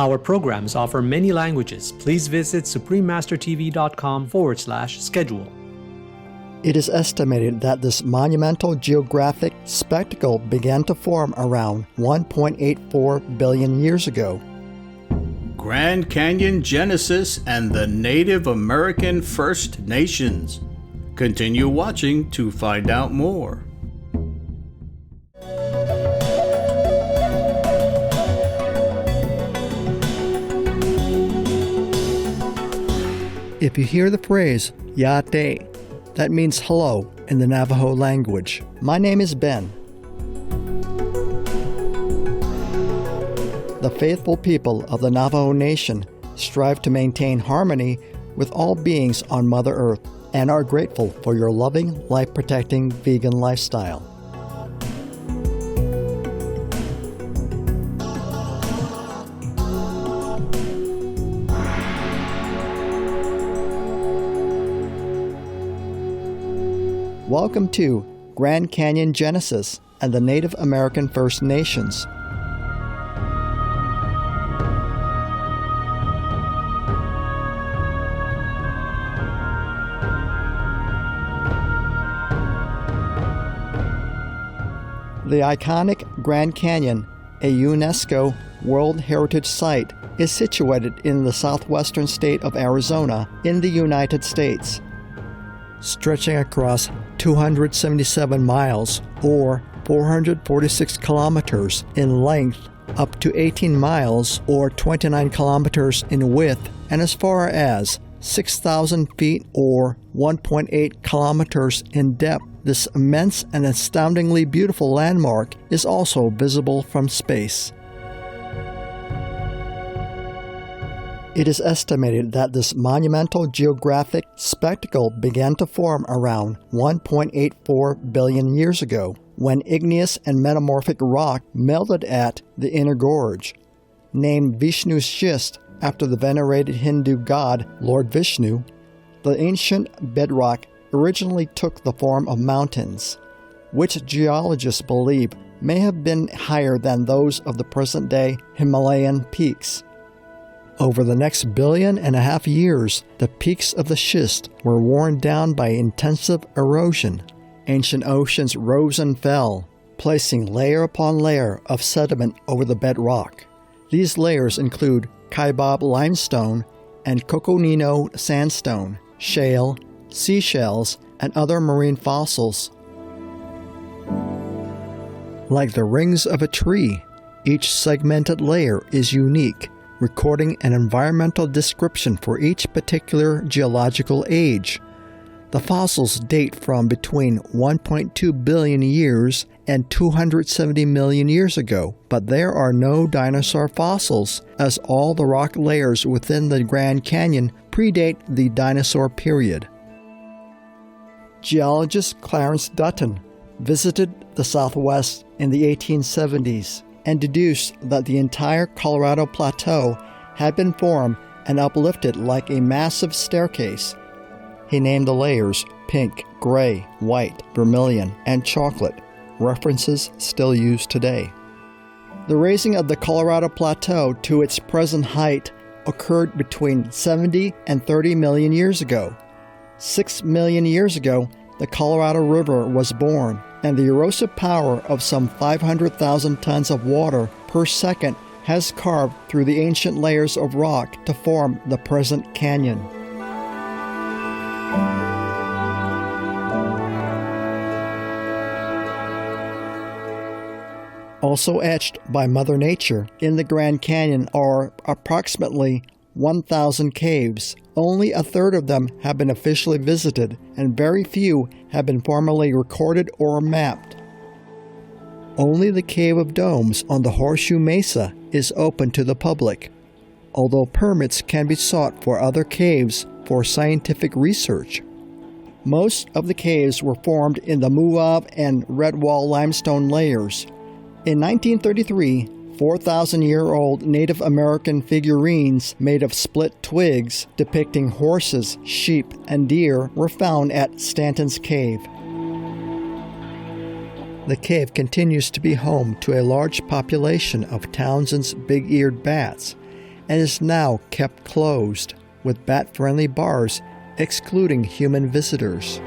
Our programs offer many languages. Please visit suprememastertv.com/schedule. It is estimated that this monumental geographic spectacle began to form around 1.84 billion years ago. Grand Canyon Genesis and the Native American First Nations. Continue watching to find out more. If you hear the phrase Yate, that means hello in the Navajo language. My name is Ben. The faithful people of the Navajo Nation strive to maintain harmony with all beings on Mother Earth and are grateful for your loving, life-protecting vegan lifestyle. Welcome to Grand Canyon Genesis and the Native American First Nations. The iconic Grand Canyon, a UNESCO World Heritage Site, is situated in the southwestern state of Arizona in the United States. Stretching across 277 miles or 446 kilometers in length, up to 18 miles or 29 kilometers in width, and as far as 6,000 feet or 1.8 kilometers in depth. This immense and astoundingly beautiful landmark is also visible from space. It is estimated that this monumental geographic spectacle began to form around 1.84 billion years ago, when igneous and metamorphic rock melted at the inner gorge. Named Vishnu Schist after the venerated Hindu god Lord Vishnu, the ancient bedrock originally took the form of mountains, which geologists believe may have been higher than those of the present-day Himalayan peaks. Over the next 1.5 billion years, the peaks of the schist were worn down by intensive erosion. Ancient oceans rose and fell, placing layer upon layer of sediment over the bedrock. These layers include Kaibab limestone and Coconino sandstone, shale, seashells, and other marine fossils. Like the rings of a tree, each segmented layer is unique, recording an environmental description for each particular geological age. The fossils date from between 1.2 billion years and 270 million years ago, but there are no dinosaur fossils, as all the rock layers within the Grand Canyon predate the dinosaur period. Geologist Clarence Dutton visited the Southwest in the 1870s and deduced that the entire Colorado Plateau had been formed and uplifted like a massive staircase. He named the layers pink, gray, white, vermilion, and chocolate, references still used today. The raising of the Colorado Plateau to its present height occurred between 70 and 30 million years ago. 6 million years ago, the Colorado River was born, and the erosive power of some 500,000 tons of water per second has carved through the ancient layers of rock to form the present canyon. Also etched by Mother Nature in the Grand Canyon are approximately 1,000 caves. Only a third of them have been officially visited, and very few have been formally recorded or mapped. Only the Cave of Domes on the Horseshoe Mesa is open to the public, although permits can be sought for other caves for scientific research. Most of the caves were formed in the Muav and Redwall limestone layers. In 1933, 4,000-year-old Native American figurines made of split twigs depicting horses, sheep, and deer were found at Stanton's Cave. The cave continues to be home to a large population of Townsend's big-eared bats, and is now kept closed, with bat-friendly bars excluding human visitors.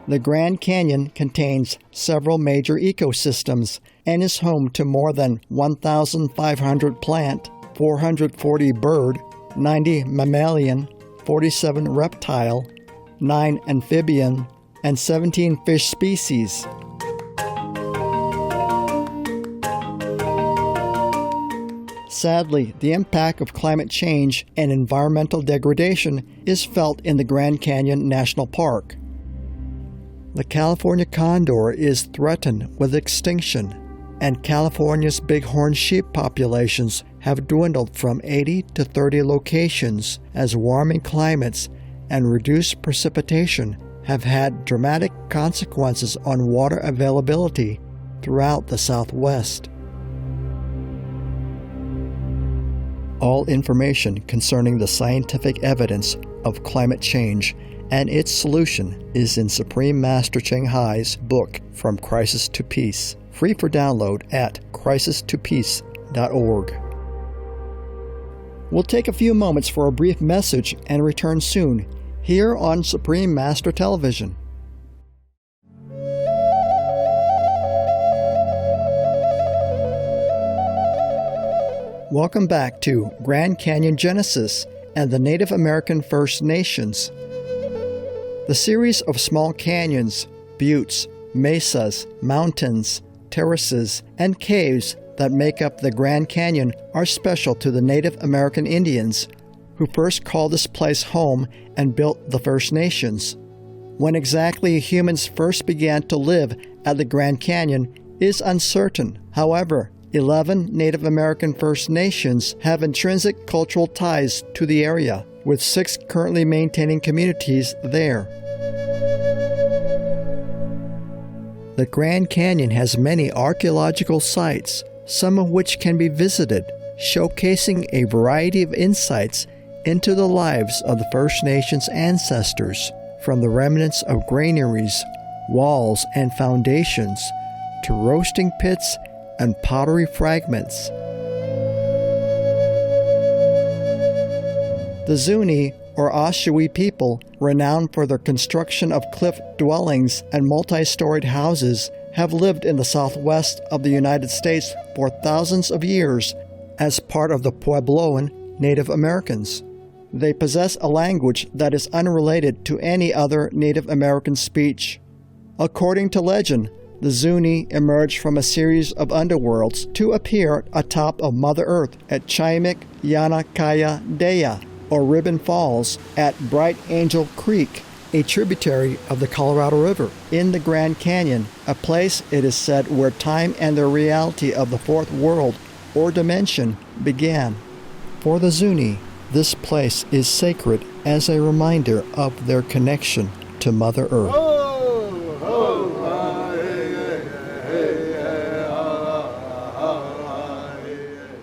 The Grand Canyon contains several major ecosystems and is home to more than 1,500 plant, 440 bird, 90 mammalian, 47 reptile, 9 amphibian, and 17 fish species. Sadly, the impact of climate change and environmental degradation is felt in the Grand Canyon National Park. The California condor is threatened with extinction, and California's bighorn sheep populations have dwindled from 80 to 30 locations as warming climates and reduced precipitation have had dramatic consequences on water availability throughout the Southwest. All information concerning the scientific evidence of climate change and its solution is in Supreme Master Ching Hai's book From Crisis to Peace, free for download at crisistopeace.org. We'll take a few moments for a brief message and return soon, here on Supreme Master Television. Welcome back to Grand Canyon Genesis and the Native American First Nations. The series of small canyons, buttes, mesas, mountains, terraces, and caves that make up the Grand Canyon are special to the Native American Indians, who first called this place home and built the First Nations. When exactly humans first began to live at the Grand Canyon is uncertain. However, 11 Native American First Nations have intrinsic cultural ties to the area, with 6 currently maintaining communities there. The Grand Canyon has many archaeological sites, some of which can be visited, showcasing a variety of insights into the lives of the First Nations ancestors, from the remnants of granaries, walls, and foundations, to roasting pits and pottery fragments. The Zuni, or Oshawa people, renowned for their construction of cliff dwellings and multi-storied houses, have lived in the southwest of the United States for thousands of years as part of the Puebloan Native Americans. They possess a language that is unrelated to any other Native American speech. According to legend, the Zuni emerged from a series of underworlds to appear atop of Mother Earth at Chimik Yanakaya Dea, or Ribbon Falls, at Bright Angel Creek, a tributary of the Colorado River, in the Grand Canyon, a place, it is said, where time and the reality of the fourth world, or dimension, began. For the Zuni, this place is sacred as a reminder of their connection to Mother Earth.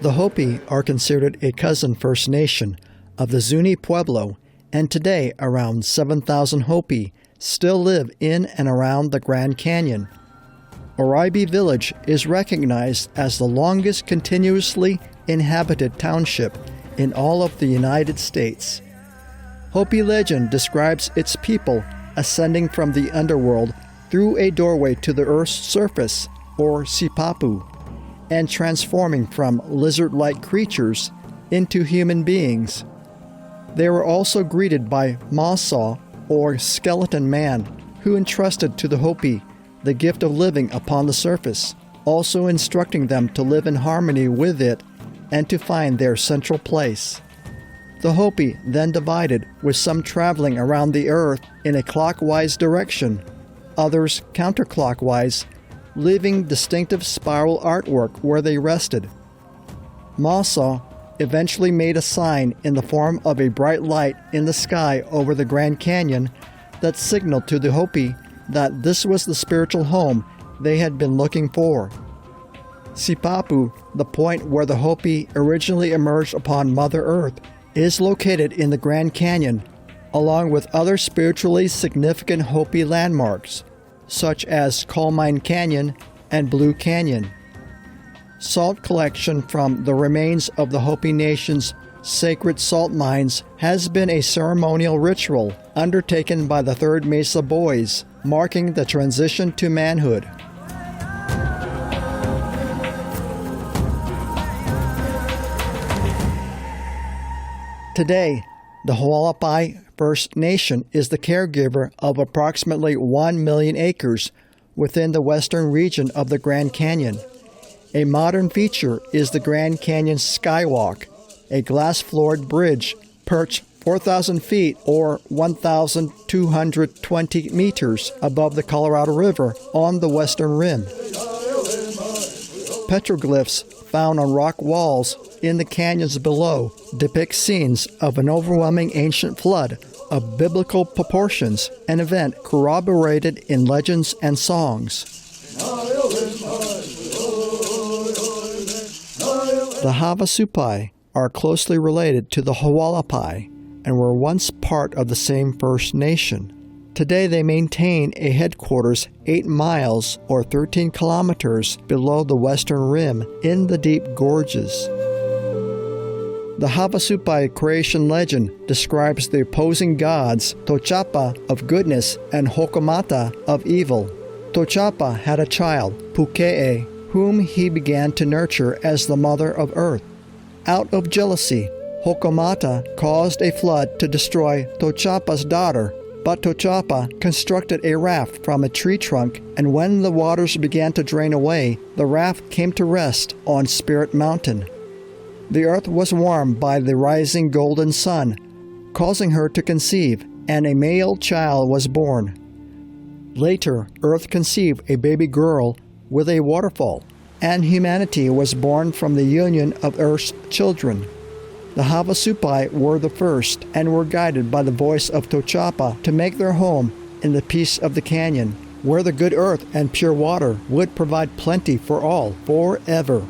The Hopi are considered a cousin First Nation of the Zuni Pueblo, and today around 7,000 Hopi still live in and around the Grand Canyon. Oribe Village is recognized as the longest continuously inhabited township in all of the United States. Hopi legend describes its people ascending from the underworld through a doorway to the Earth's surface, or Sipapu, and transforming from lizard-like creatures into human beings. They were also greeted by Masaw, or skeleton man, who entrusted to the Hopi the gift of living upon the surface, also instructing them to live in harmony with it and to find their central place. The Hopi then divided, with some traveling around the earth in a clockwise direction, others counterclockwise, leaving distinctive spiral artwork where they rested. Masaw eventually made a sign in the form of a bright light in the sky over the Grand Canyon that signaled to the Hopi that this was the spiritual home they had been looking for. Sipapu, the point where the Hopi originally emerged upon Mother Earth, is located in the Grand Canyon, along with other spiritually significant Hopi landmarks, such as Coal Mine Canyon and Blue Canyon. Salt collection from the remains of the Hopi Nation's sacred salt mines has been a ceremonial ritual undertaken by the Third Mesa Boys, marking the transition to manhood. Today, the Hualapai First Nation is the caregiver of approximately 1 million acres within the western region of the Grand Canyon. A modern feature is the Grand Canyon Skywalk, a glass-floored bridge perched 4,000 feet or 1,220 meters above the Colorado River on the western rim. Petroglyphs found on rock walls in the canyons below depict scenes of an overwhelming ancient flood of biblical proportions, an event corroborated in legends and songs. The Havasupai are closely related to the Hualapai and were once part of the same First Nation. Today they maintain a headquarters 8 miles or 13 kilometers below the western rim in the deep gorges. The Havasupai creation legend describes the opposing gods Tochapa of goodness and Hokomata of evil. Tochapa had a child, Puke'e, whom he began to nurture as the mother of earth. Out of jealousy, Hokomata caused a flood to destroy Tochapa's daughter, but Tochapa constructed a raft from a tree trunk, and when the waters began to drain away, the raft came to rest on Spirit Mountain. The earth was warmed by the rising golden sun, causing her to conceive, and a male child was born. Later, earth conceived a baby girl with a waterfall, and humanity was born from the union of earth's children. The Havasupai were the first and were guided by the voice of Tochapa to make their home in the peace of the canyon, where the good earth and pure water would provide plenty for all forever.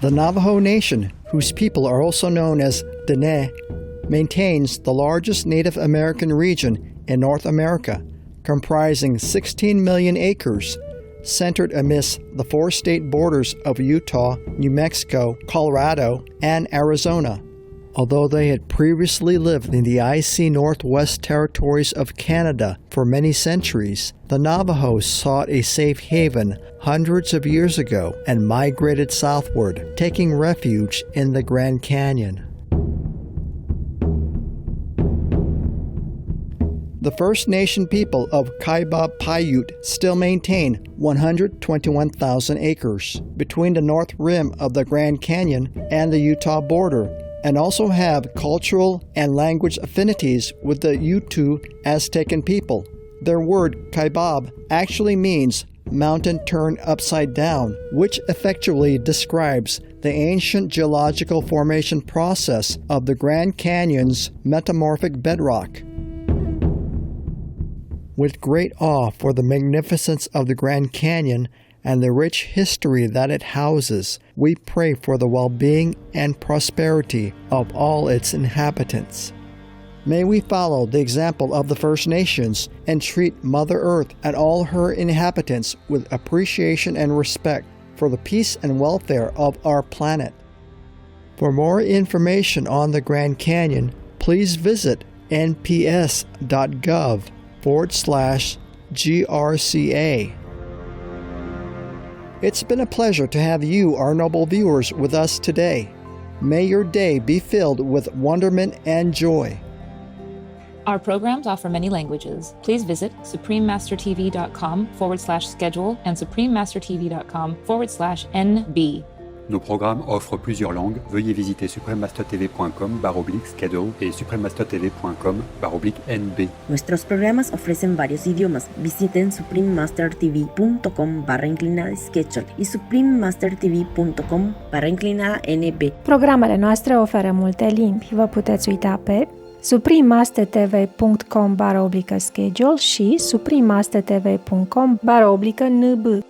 The Navajo Nation, whose people are also known as Dene, maintains the largest Native American region in North America, comprising 16 million acres, centered amidst the 4 state borders of Utah, New Mexico, Colorado, and Arizona. Although they had previously lived in the icy Northwest Territories of Canada for many centuries, the Navajos sought a safe haven hundreds of years ago and migrated southward, taking refuge in the Grand Canyon. The First Nation people of Kaibab Paiute still maintain 121,000 acres between the north rim of the Grand Canyon and the Utah border, and also have cultural and language affinities with the Ute Aztecan people. Their word Kaibab actually means mountain turned upside down, which effectively describes the ancient geological formation process of the Grand Canyon's metamorphic bedrock. With great awe for the magnificence of the Grand Canyon and the rich history that it houses, we pray for the well-being and prosperity of all its inhabitants. May we follow the example of the First Nations and treat Mother Earth and all her inhabitants with appreciation and respect for the peace and welfare of our planet. For more information on the Grand Canyon, please visit nps.gov/GRCA. It's been a pleasure to have you, our noble viewers, with us today. May your day be filled with wonderment and joy. Our programs offer many languages. Please visit suprememastertv.com/schedule and suprememastertv.com/NB. Nos programmes offrent plusieurs langues. Veuillez visiter suprememastertv.com/schedule et suprememastertv.com/NB. Nuestros programas ofrecen varios idiomas. Visiten suprememastertv.com/schedule y suprememastertv.com/NB. Programele noastre oferă multe limbi. Vă puteți uita pe suprememastertv.com/schedule și suprememastertv.com/NB.